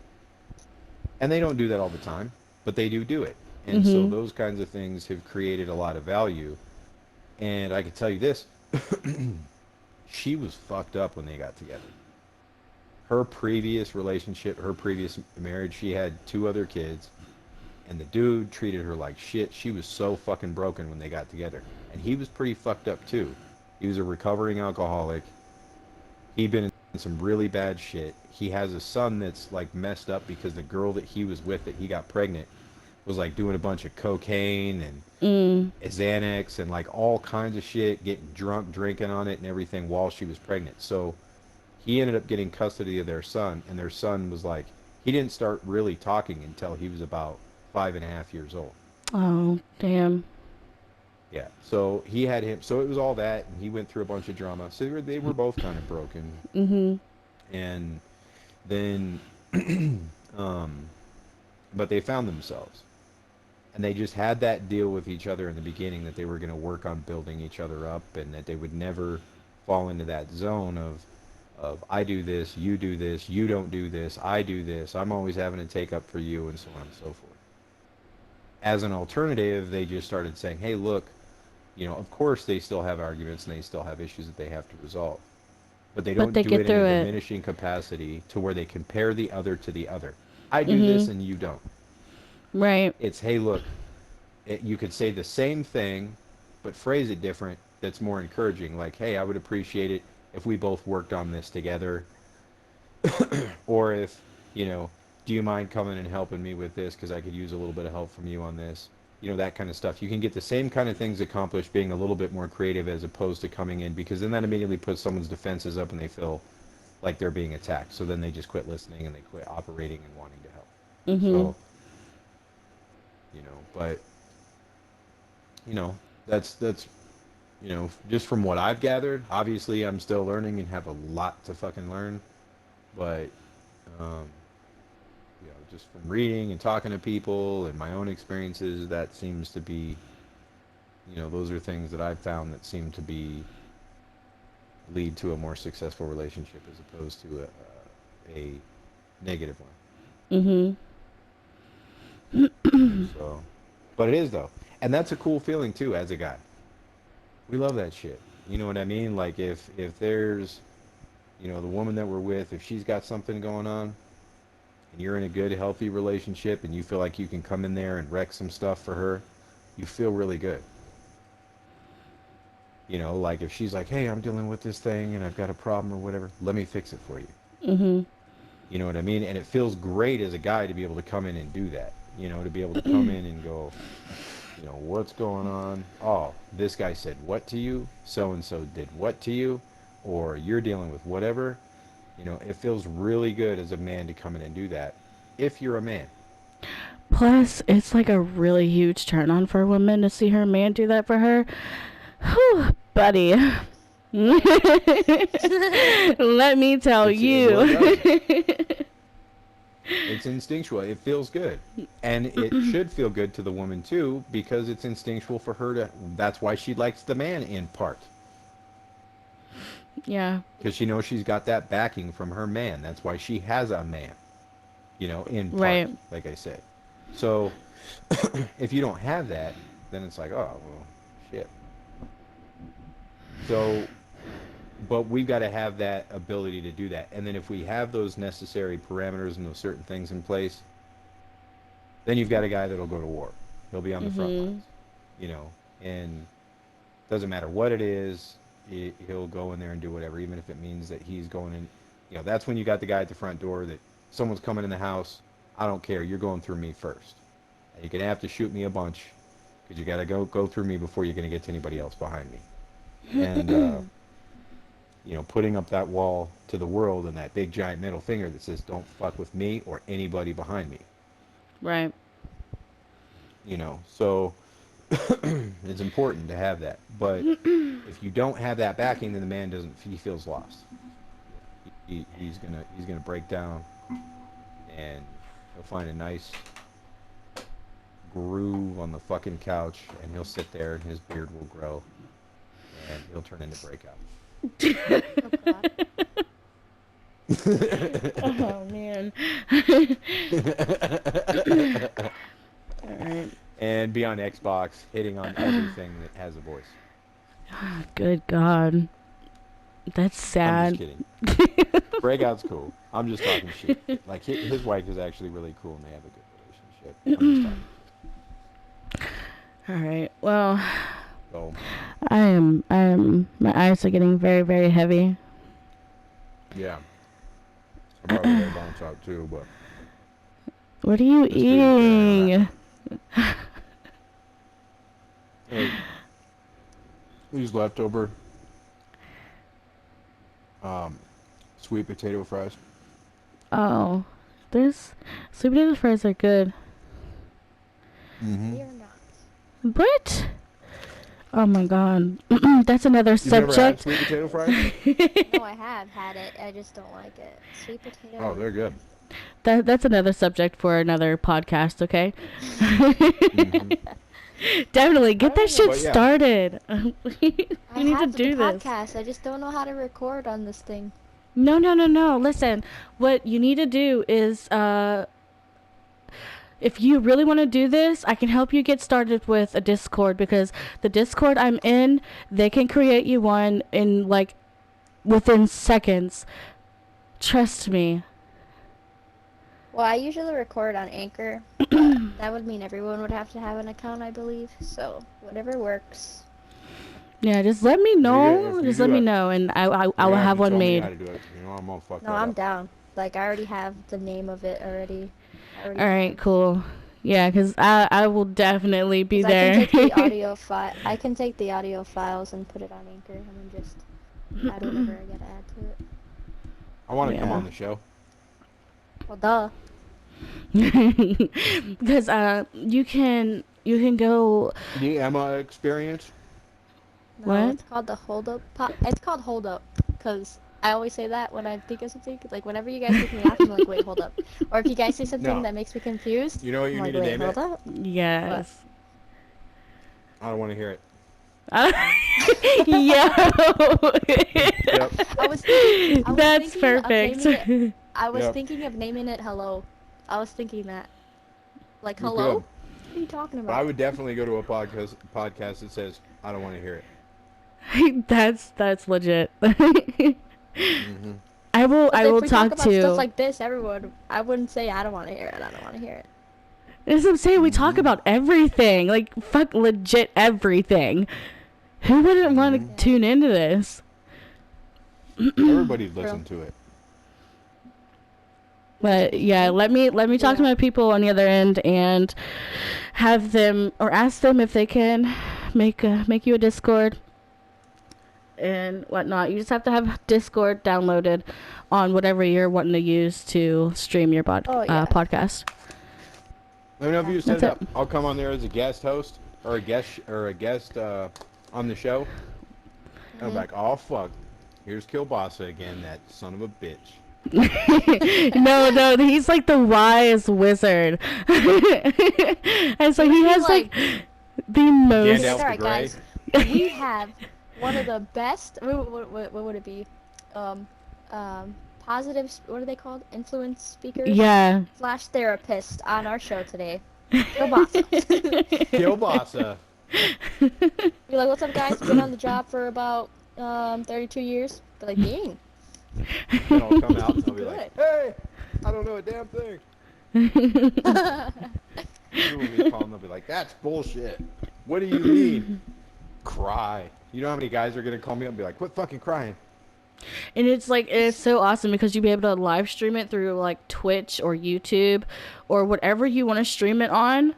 B: And they don't do that all the time, but they do it. And so
A: Mhm.
B: those kinds of things have created a lot of value. And I can tell you this, she was fucked up when they got together. Her previous relationship, her previous marriage, she had 2 other kids, and the dude treated her like shit. She was so fucking broken when they got together. And he was pretty fucked up too. He was a recovering alcoholic. He'd been in some really bad shit. He has a son that's like messed up because the girl that he was with that he got pregnant was like doing a bunch of cocaine and
A: Mm.
B: Xanax and like all kinds of shit, getting drunk, drinking on it and everything while she was pregnant. So he ended up getting custody of their son, and their son was like, he didn't start really talking until he was about 5.5 years old.
A: Oh damn.
B: Yeah. So he had him. So it was all that, and he went through a bunch of drama. So they were both kind of broken,
A: Mhm.
B: and then, um, but they found themselves, and they just had that deal with each other in the beginning that they were going to work on building each other up, and that they would never fall into that zone of I do this, you don't do this, I do this, I'm always having to take up for you, and so on and so forth. As an alternative, they just started saying, hey, look, of course they still have arguments and they still have issues that they have to resolve, but they
A: But
B: don't
A: they
B: do
A: get
B: it in
A: through
B: a
A: it.
B: diminishing capacity to where they compare the other to the other. I do this
A: Mhm.
B: and you don't.
A: Right.
B: It's, hey, look, you could say the same thing, but phrase it different. That's more encouraging. Like, hey, I would appreciate it if we both worked on this together. Or if, you know, do you mind coming and helping me with this? Because I could use a little bit of help from you on this. That kind of stuff. You can get the same kind of things accomplished being a little bit more creative as opposed to coming in, because then that immediately puts someone's defenses up and they feel like they're being attacked. So then they just quit listening and they quit operating and wanting to help.
A: Mhm.
B: So, but, that's just from what I've gathered. Obviously, I'm still learning and have a lot to fucking learn. But, um, just from reading and talking to people and my own experiences, that seems to be, those are things that I've found that seem to be lead to a more successful relationship as opposed to a negative one.
A: Mhm.
B: So, but it is though, and that's a cool feeling too as a guy. We love that shit. You know what I mean? Like if there's, the woman that we're with, if she's got something going on, and you're in a good, healthy relationship, and you feel like you can come in there and wreck some stuff for her, you feel really good. You know, like if she's like, hey, I'm dealing with this thing and I've got a problem or whatever, let me fix it for you.
A: Mhm.
B: You know what I mean? And it feels great as a guy to be able to come in and do that. You know, to be able to come in and go, you know, what's going on? Oh, this guy said what to you? So and so did what to you? Or you're dealing with whatever. You know, it feels really good as a man to come in and do that if you're a man.
A: Plus, it's like a really huge turn on for a woman to see her man do that for her. Whew, buddy. Let me tell
B: Well,
A: you.
B: it's instinctual. It feels good. And it should feel good to the woman too because it's instinctual for her to. That's why she likes the man in part.
A: Yeah.
B: Because she knows she's got that backing from her man. That's why she has a man, you know, in part,
A: Right.
B: like I said. So if you don't have that, then it's like, oh, well, shit. So, but we've got to have that ability to do that. And then if we have those necessary parameters and those certain things in place, then you've got a guy that'll go to war. He'll be on the front lines,
A: Mhm.
B: you know, and doesn't matter what it is, he'll go in there and do whatever, even if it means that he's going in. You know, that's when you got the guy at the front door that someone's coming in the house. I don't care. You're going through me first. You're gonna have to shoot me a bunch because you got to go through me before you're gonna get to anybody else behind me. And you know, putting up that wall to the world and that big giant middle finger that says "Don't fuck with me or anybody behind me."
A: Right.
B: You know, so it's important to have that. But if you don't have that backing, then the man doesn't. He feels lost. He's gonna break down, and he'll find a nice groove on the fucking couch, and he'll sit there, and his beard will grow, and he'll turn into breakout.
A: Oh man. All right.
B: And be on Xbox, hitting on everything that has a voice.
A: Good God. That's
B: I'm
A: sad.
B: just kidding. Breakout's cool. I'm just talking shit. Like his wife is actually really cool, and they have a good relationship. I'm just talking.
A: All right. Well,
B: So
A: my eyes are getting very, very heavy.
B: yeah, I probably gotta bounce out too, but
A: What are you
B: this food is getting
A: eating?
B: Hey, these leftover sweet potato fries.
A: Oh, this sweet potato fries are good.
B: Mm-hmm.
C: You're not.
A: What? Oh my God. That's another
B: You've never had
A: subject.
B: sweet potato fries?
C: No, I have had it. I just don't like it. Sweet potato.
B: Oh, they're good.
A: That's another subject for another podcast, okay?
B: Mm-hmm.
A: Definitely get that shit
B: But yeah.
A: started. We
C: I
A: need to
C: have the
A: do this.
C: podcast. I just don't know how to record on this thing.
A: No. Listen, what you need to do is, if you really want to do this, I can help you get started with a Discord, because the Discord I'm in, they can create you one in like within seconds. Trust me.
C: Well, I usually record on Anchor, but that would mean everyone would have to have an account, I believe. So, whatever works.
A: Yeah, just let me
B: if
A: know.
B: you
A: Just
B: do
A: let me
B: it,
A: know, and I
B: you're
A: will
B: gonna
A: have
B: to
A: one
B: tell me
A: made.
B: how to do it. You know, I'm gonna fuck
C: No,
B: that
C: I'm
B: up.
C: down. Like, I already have the name of it already.
A: All right, cool. Yeah, because I will definitely be
C: 'Cause I
A: there.
C: can take the audio I can take the audio files and put it on Anchor and then just add whatever I gotta add to it.
B: I want to come
A: Yeah.
B: on the show.
C: Well, duh.
A: Because you can go.
B: The Emma experience.
C: No,
A: What?
C: it's called the Hold Up. It's called Hold Up because I always say that when I think of something. Like whenever you guys make me laugh, I'm like, wait, hold up. Or if you guys say something
B: No.
C: that makes me confused,
B: You know what
C: I'm
B: you
C: like,
B: need to
C: wait,
B: name
C: hold
B: it?
C: up.
A: Yes.
B: I don't want to hear it.
A: Yo.
B: Yep.
A: That's
C: thinking of naming
A: perfect.
C: it- I was
B: Yep.
C: thinking of naming it Hello. I was thinking that. Like,
B: You
C: hello?
B: could.
C: What are you talking
B: But
C: about?
B: I would definitely go to a podcast that says, I don't want to hear it.
A: That's legit.
B: Mm-hmm.
A: I will
C: But if we talk
A: talk
C: about stuff
A: to.
C: like this, everyone, I wouldn't say I don't want to hear it. I don't want to hear it.
A: As I'm saying, we talk about everything. Like, fuck, legit everything. Who wouldn't want to tune into this?
B: Everybody listen to it.
A: But yeah, let me talk to my people on the other end and have them, or ask them if they can make you a Discord and whatnot. You just have to have Discord downloaded on whatever you're wanting to use to stream your podcast.
B: Let me know if you set
A: That's
B: it up. I'll come on there as a guest host or a guest on the show. I'm like, oh fuck, here's Kilbasa again, that son of a bitch.
A: No, he's like the wise wizard. And so he has like the most.
B: Gandalf
C: Alright,
B: the Grey.
C: guys. We have one of the best. What would it be? Positive. What are they called? Influence speakers.
A: Yeah.
C: / therapist on our show today. Kielbasa.
B: Kielbasa.
C: Be like, what's up, guys? Been on the job for about 32 years. Be like, Dean.
B: Then I'll come out and I'll be
C: Good.
B: like, hey, I don't know a damn thing. You will be calling, they'll be like, that's bullshit. What do you mean? Cry. You know how many guys are going to call me up and be like, quit fucking crying.
A: And it's so awesome because you'll be able to live stream it through like Twitch or YouTube or whatever you want to stream it on.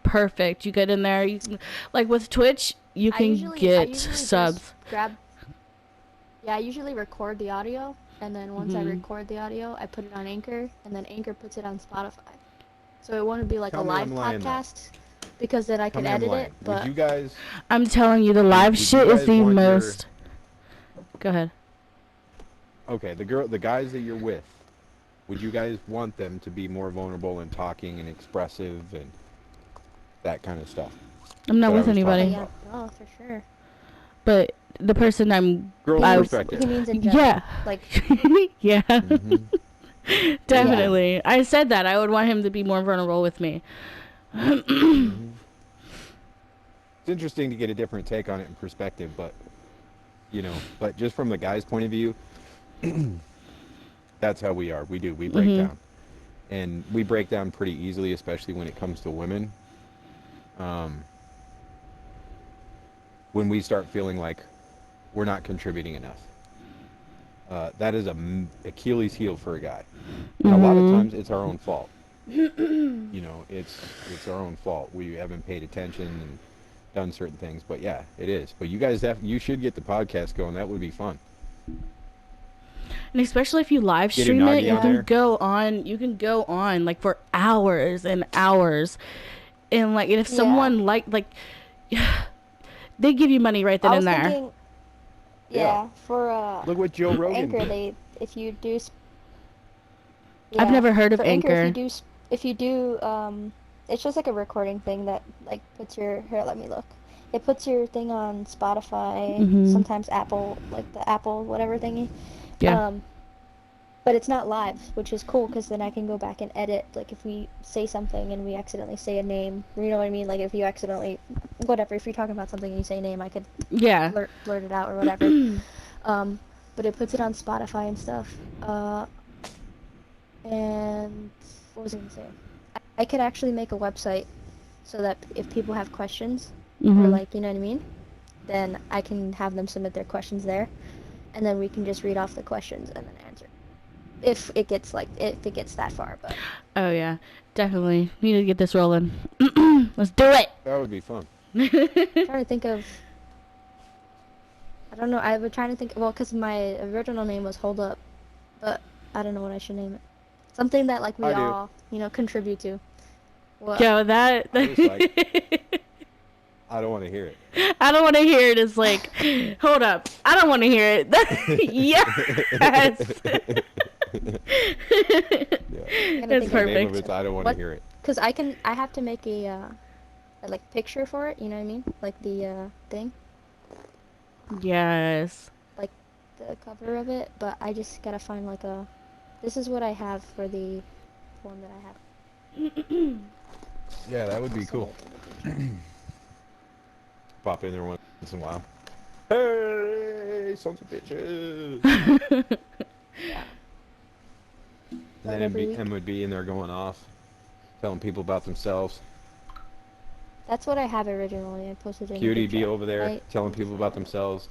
A: Perfect. You get in there. You can, like with Twitch, you can get subs.
C: I usually record the audio, and then once I record the audio, I put it on Anchor, and then Anchor puts it on Spotify. So it wouldn't be like a live podcast, because then I could edit it. But
B: you guys,
A: I'm telling you, the live shit is the most. Go ahead.
B: Okay, the guys that you're with, would you guys want them to be more vulnerable and talking and expressive and that kind of stuff?
A: I'm not with anybody.
C: Yeah, oh, for sure.
A: But the person
B: Girl perspective.
C: He means in general.
A: Yeah.
C: Like.
A: Yeah. Definitely. Yeah. I said that. I would want him to be more vulnerable with me.
B: It's interesting to get a different take on it and perspective, but but just from the guy's point of view, that's how we are. We break down. And we break down pretty easily, especially when it comes to women. When we start feeling like we're not contributing enough. That is an Achilles heel for a guy. And a lot of times it's our own fault. It's our own fault. We haven't paid attention and done certain things. But yeah, it is. But you guys you should get the podcast going. That would be fun.
A: And especially if you live stream it, you can go on like for hours and hours. And like if someone like they give you money right then and there.
C: For
B: look what Joe Rogan
C: Anchor,
B: did.
C: if you do.
A: I've never heard of Anchor.
C: If you do, it's just like a recording thing that like puts your let me look. It puts your thing on Spotify, sometimes Apple, like the Apple whatever thingy.
A: Yeah.
C: But it's not live, which is cool because then I can go back and edit. Like if we say something and we accidentally say a name, you know what I mean? Like if you accidentally, whatever, if you're talking about something and you say a name, I could blurt it out or whatever. But it puts it on Spotify and stuff. And what was I gonna say? I could actually make a website so that if people have questions or like, you know what I mean, then I can have them submit their questions there, and then we can just read off the questions and then answer. If it gets that far, but.
A: Oh yeah, definitely. We need to get this rolling. Let's do it.
B: That would be fun.
C: I'm trying to think of. I don't know. I was trying to think. Well, because my original name was Hold Up, but I don't know what I should name it. Something that like we all, contribute to. What?
A: Yo, that.
B: I don't want to hear it.
A: I don't want to hear it. It's like, hold up. I don't want to hear it. Yes. That's perfect.
B: Name of it, I don't want to hear it.
C: Because I have to make a like picture for it. You know what I mean? Like the thing.
A: Yes.
C: Like the cover of it, but I just gotta find like a. This is what I have for the one that I have.
B: Yeah, that would be cool. Pop in there once in a while. Hey! away, sons of bitches.
C: Yeah.
B: And
C: That
B: then
C: every week.
B: Em would be in there going off, telling people about themselves.
C: That's what I have originally. I posted it in a
B: Cutie
C: group
B: be
C: chat,
B: over there
C: right?
B: telling people about themselves,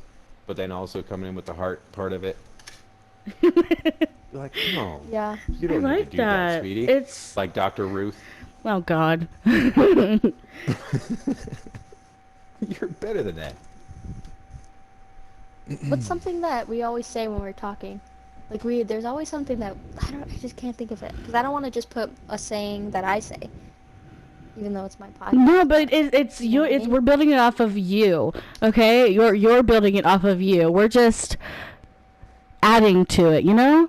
B: but then also coming in with the heart part of it. You're like, no,
C: Yeah.
B: you
A: I
B: don't need
A: like
B: to do that,
A: that.
B: sweetie.
A: It's
B: Like Dr. Ruth.
A: oh God.
B: You're better than that.
C: What's something that we always say when we're talking? Like there's always something that I just can't think of it because I don't want to just put a saying that I say, even though it's my podcast.
A: No, but it's
C: You know
A: you.
C: what I
A: It's
C: mean?
A: we're building it off of you. Okay, you're building it off of you. We're just adding to it. You know,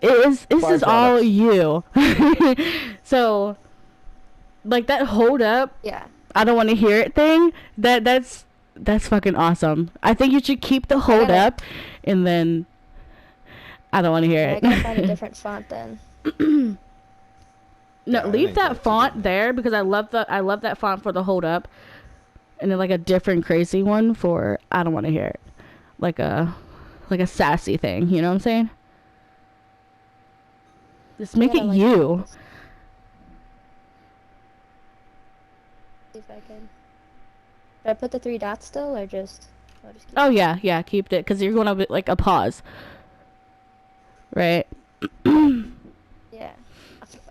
A: this is all
B: Byproducts.
A: you. So, like that hold up.
C: Yeah.
A: I don't want to hear it thing. That's fucking awesome. I think you should keep the hold
C: gotta-
A: up, and then I don't want to hear
C: I
A: it.
C: gotta find a different font then.
A: No,
B: Yeah, I
A: leave
B: think
A: that
B: that's a
A: font
B: good
A: there because I love that font for the hold up, and then like a different crazy one for I don't want to hear it, like a sassy thing. You know what I'm saying? Just make it
C: gotta, like,
A: you.
C: See if I can. Did I put the 3 dots still or just? I'll just keep
A: Oh yeah, keep it because you're going to like a pause, right?
C: Yeah.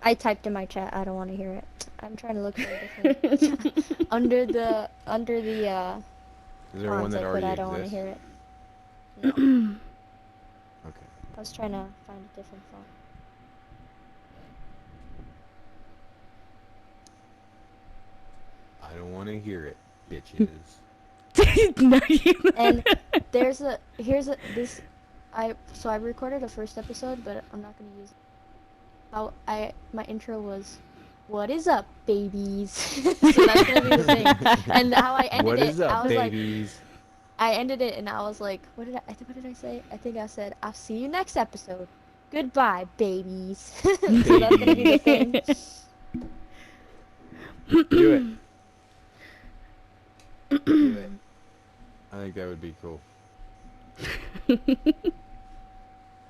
C: I typed in my chat. I don't want to hear it. I'm trying to look for a different. under the
B: Is there one
C: fonts
B: that
C: I put,
B: already
C: I don't want to
B: exists?
C: hear it. No.
B: Okay.
C: I was trying to find a different font.
B: I don't want to hear it, bitches.
A: No, you.
C: And I recorded a first episode, but I'm not gonna use it. My intro was, "What is up, babies?" So that's gonna be the thing. And how I ended
B: What
C: it,
B: is up,
C: I was like,
B: babies?
C: I ended it and I was like, what did I say? I think I said, "I'll see you next episode. Goodbye, babies." So that's gonna be the thing.
B: Do it. Do it. I think that would be cool.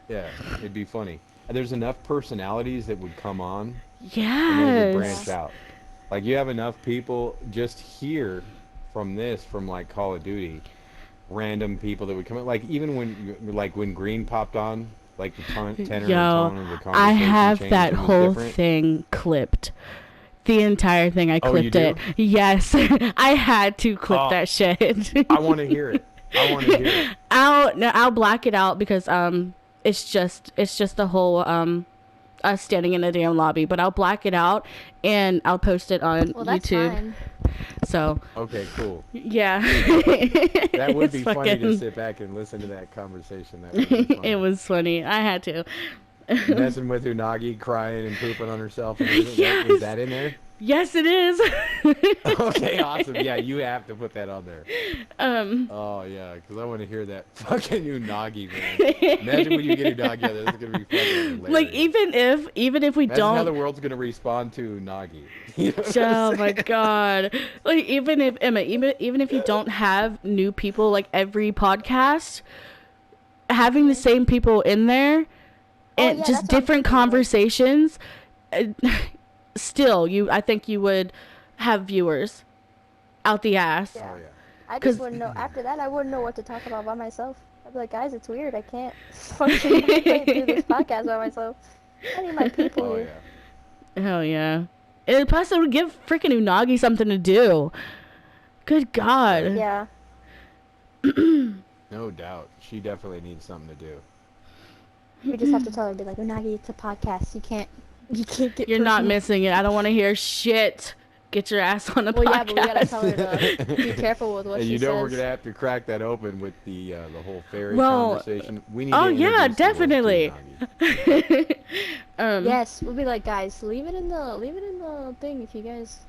B: Yeah, it'd be funny. And there's enough personalities that would come on and they would branch
A: Yes.
B: out. Like you have enough people just here from like Call of Duty, random people that would come in. Like even when Green popped on, like the tenor and tone of the conversation
A: I have
B: changed
A: that
B: and was
A: whole
B: different.
A: thing clipped. The entire thing, I
B: Oh, you
A: clipped it.
B: do?
A: Yes, I had to clip
B: Oh,
A: that shit.
B: I want to hear it. I want to hear it.
A: I'll black it out because it's just the whole us standing in the damn lobby. But I'll black it out and I'll post it on
C: Well, that's
A: YouTube.
C: fine.
A: So
B: Okay, cool.
A: yeah,
B: That would
A: It's
B: be funny to
A: fucking-
B: sit back and listen to that conversation. That would be funny.
A: It was funny. I had to.
B: Messing with Unagi, crying and pooping on herself. And everything.
A: Yes.
B: Is that in there?
A: Yes, it is.
B: Okay, awesome. Yeah, you have to put that on there.
A: Um.
B: Oh, yeah, because I want to hear that fucking Unagi, man. Imagine when you get Unagi, this is going to be fucking hilarious.
A: Like even if we
B: Imagine how the
A: don't.
B: world's going to respond to Unagi. You know what I'm
A: Oh my
B: saying?
A: god! Like even if Emma, even if you don't have new people, like every podcast, having the same people in there, and
C: yeah,
A: just
C: that's what I'm
A: different
C: thinking, like-
A: conversations, still I think you would have viewers out the ass.
C: Yeah.
B: Oh, yeah.
C: I
A: 'Cause-
C: just wouldn't know. After that, I wouldn't know what to talk about by myself. I'd be like, guys, it's weird. I can't function through this podcast by myself. I need my people
B: Oh,
C: here.
B: yeah.
A: Hell yeah! And plus, it would give freaking Unagi something to do. Good God!
C: Yeah.
B: No doubt. She definitely needs something to do.
C: We just have to tell her, be like, Unagi, it's a podcast. You can't get.
A: You're not
C: personal."
A: missing it. I don't want to hear shit. Get your ass on the
C: Well,
A: podcast.
C: yeah, but we gotta tell her to be careful with what
B: And
C: she
B: you know we're
C: says.
B: gonna have to crack that open with the whole fairy
A: Well,
B: conversation. We need
A: oh,
B: to
A: yeah,
B: introduce the world to
A: definitely.
B: Unagi.
C: Yes, we'll be like, guys, leave it in the thing if you guys.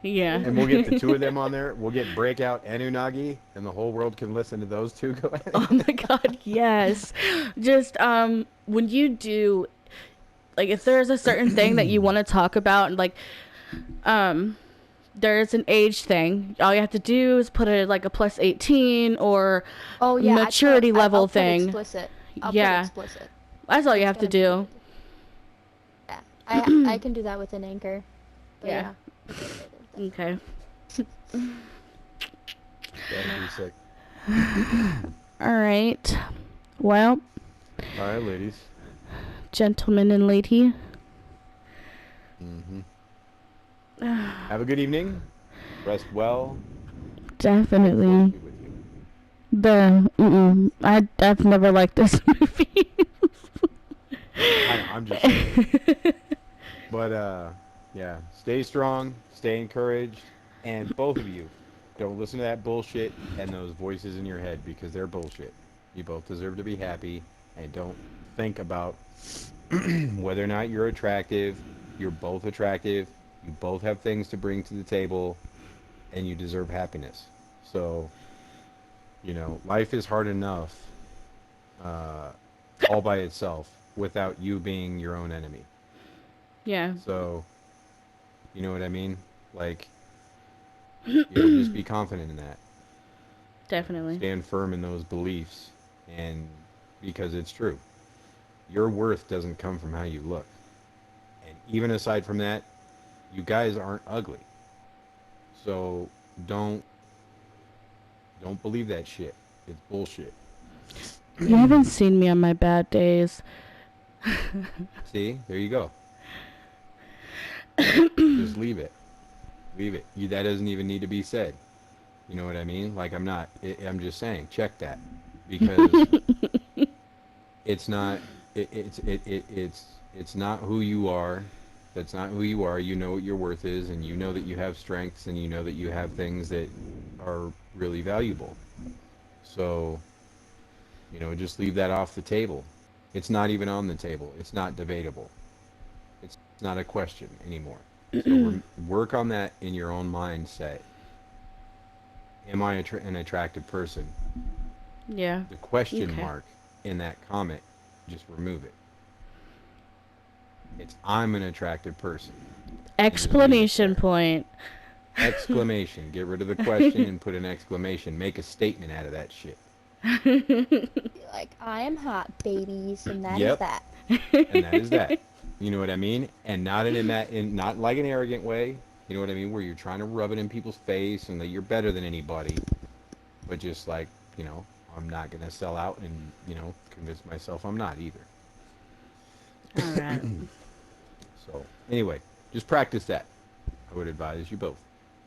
A: Yeah.
B: And we'll get the two of them on there. We'll get Breakout and Unagi, and the whole world can listen to those two go ahead.
A: Oh my god, yes. Just when you do, like, if there's a certain thing that you want to talk about, and like there's an age thing. All you have to do is put it like a plus 18 or
C: Oh yeah,
A: maturity level
C: I'll
A: thing.
C: Put explicit. I'll
A: Yeah.
C: put explicit.
A: That's all you
C: It's
A: have to
C: gonna be
A: do.
C: Yeah, I can do that with an Anchor. But
A: Yeah.
C: yeah.
A: Okay.
B: That'd be sick.
A: All right. Well,
B: All right, ladies.
A: gentlemen and lady.
B: Mm-hmm. Have a good evening. Rest well.
A: Definitely.
B: Be with you.
A: I've never liked this movie.
B: I know, I'm just saying. But yeah, stay strong, stay encouraged, and both of you, don't listen to that bullshit and those voices in your head because they're bullshit. You both deserve to be happy, and don't think about whether or not you're attractive. You're both attractive. You both have things to bring to the table, and you deserve happiness. So, life is hard enough uh, all by itself without you being your own enemy.
A: Yeah.
B: So, you know what I mean? Like, just be confident in that.
A: Definitely.
B: Stand firm in those beliefs, and because it's true. Your worth doesn't come from how you look. And even aside from that, you guys aren't ugly. So don't believe that shit. It's bullshit.
A: You haven't seen me on my bad days.
B: See? There you go. Just leave it. Leave it. That doesn't even need to be said. You know what I mean? Like I'm just saying, check that. Because it's not it's not who you are. That's not who you are. You know what your worth is, and you know that you have strengths, and you know that you have things that are really valuable. So, just leave that off the table. It's not even on the table. It's not debatable. It's not a question anymore. So work on that in your own mindset. Am I an attractive person?
A: Yeah.
B: The question
A: Okay.
B: mark in that comment, just remove it. It's I'm an attractive person.
A: Explanation point.
B: Exclamation. Get rid of the question and put an exclamation. Make a statement out of that shit.
C: Like, I am hot, babies, and that is
B: Yep.
C: that.
B: And that is that. You know what I mean? And not not like an arrogant way. You know what I mean? Where you're trying to rub it in people's face and that you're better than anybody. But just like, I'm not gonna sell out and, convince myself I'm not either.
A: All right.
B: So anyway, just practice that. I would advise you both.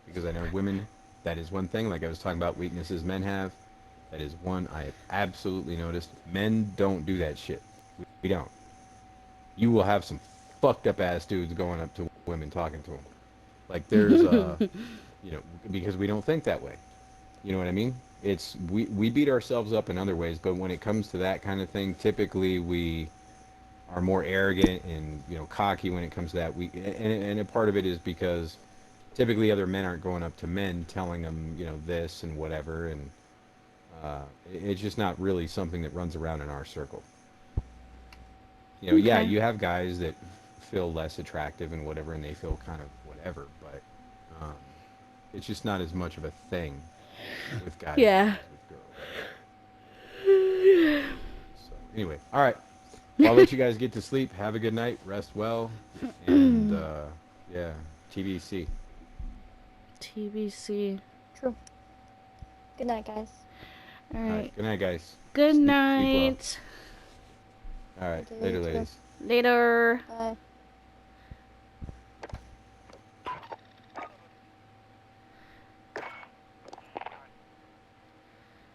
B: Because I know women, that is one thing, like I was talking about weaknesses men have. That is one I have absolutely noticed. Men don't do that shit. We don't. You will have some fucked up ass dudes going up to women talking to them. Like there's because we don't think that way. You know what I mean? It's we beat ourselves up in other ways, but when it comes to that kind of thing, typically we are more arrogant and cocky when it comes to that. And a part of it is because typically other men aren't going up to men telling them this and whatever, and it's just not really something that runs around in our circle. Yeah, you have guys that feel less attractive and whatever, and they feel kind of whatever, but it's just not as much of a thing with guys
A: Yeah.
B: as with girls. So anyway, all right. Well, I'll let you guys get to sleep. Have a good night. Rest well. And yeah, TBC.
A: TBC.
C: True. Good night, guys.
A: All
B: All
A: right.
B: right. Good night, guys.
A: Good
B: Sleep
A: night.
B: well. All right.
C: Okay,
B: Later,
C: too.
B: ladies.
A: Later.
C: Bye.